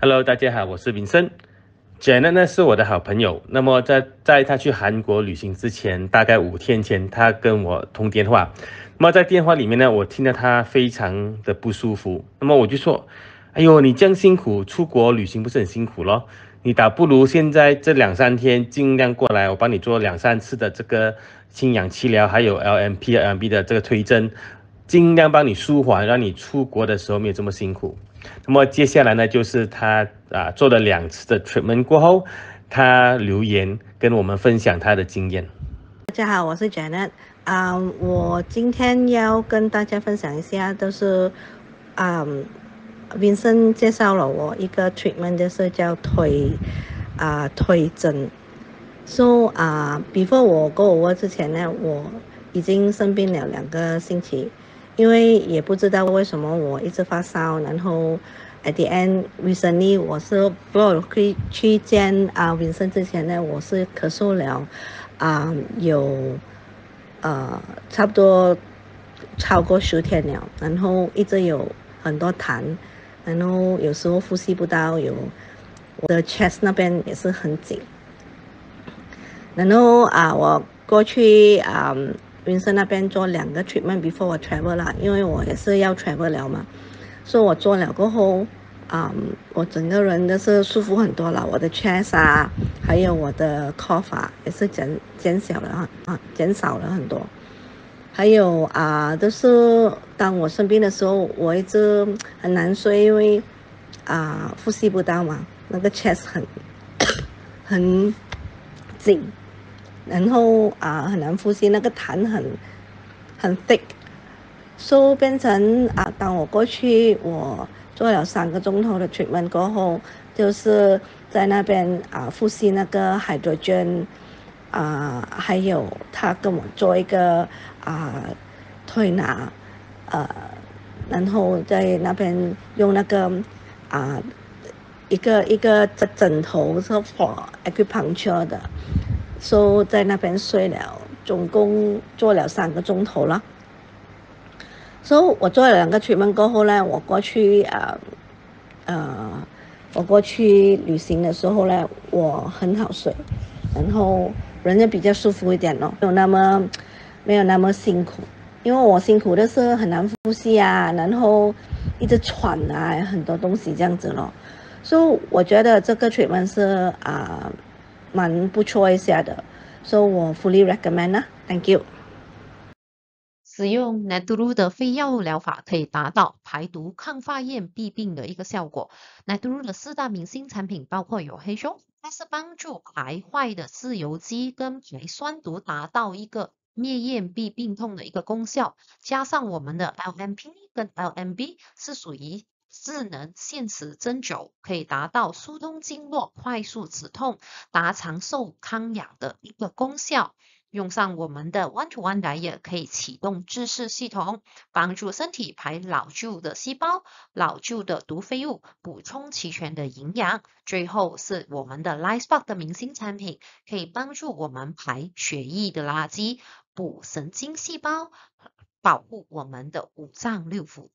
Hello，大家好，我是林森。Janet 呢是我的好朋友。那么在他去韩国旅行之前，大概5天前，他跟我通电话。那么在电话里面呢，我听到他非常的不舒服。那么我就说：“哎呦，你这样辛苦，出国旅行不是很辛苦咯？你倒不如现在这2、3天尽量过来，我帮你做2、3次的这个氢氧气疗，还有 LMP、LMB 的这个推针，尽量帮你舒缓，让你出国的时候没有这么辛苦。”那么接下来呢，就是他做了2次的 treatment 过后，他留言跟我们分享他的经验。大家好，我是 Janet。我今天要跟大家分享一下，就是Vincent 介绍了我一个 treatment，就是叫推针。So before 我 go over 之前呢，我已经生病了2个星期，因为也不知道为什么我一直发烧，然后 at the end recently 我是不我去见Vincent 之前呢，我是咳嗽了有差不多超过10天了，然后一直有很多痰，然后有时候呼吸不到，我的 chest 那边也是很紧。然后我过去云生那边做2个 treatment before 我 travel 啦，因为我也是要 travel 了嘛，所以我做了过后，我整个人都是舒服很多了，我的 chest 还有我的 cough 也是减少了很多。还有就是当我生病的时候，我一直很难睡，因为呼吸不到嘛，那个 chest 很紧，然后很难呼吸，那个痰很 thick， so 变成当我过去我做了3个钟头的 treatment 过后，就是在那边呼吸那个 hydrogen， 还有他跟我做一个推拿，然后在那边用那个一个枕头是 for acupuncture 的，so 在那边睡了，总共做了3个钟头了。so 我做了2个 treatment 过后呢，我过去旅行的时候呢，我很好睡，然后人也比较舒服一点咯，没有那么辛苦。因为我辛苦的是很难呼吸然后一直喘很多东西这样子咯。所以我觉得这个 treatment 是蛮不错一下的，所以我 fully recommend Thank you。使用 Naturu 的非药物疗法可以达到排毒、抗发炎、避病的一个效果。Naturu 的4大明星产品包括有黑松，它是帮助排坏的自由基跟排酸毒，达到一个灭炎避病痛的一个功效。加上我们的 LMP 跟 LMB 是属于智能限磁针灸，可以达到疏通经络、快速止痛、达长寿康养的一个功效。用上我们的 One-to-One Diet 可以启动自噬系统，帮助身体排老旧的细胞、老旧的毒废物，补充齐全的营养。最后是我们的 LifeSpark 的明星产品，可以帮助我们排血液的垃圾，补神经细胞，保护我们的5脏6腑。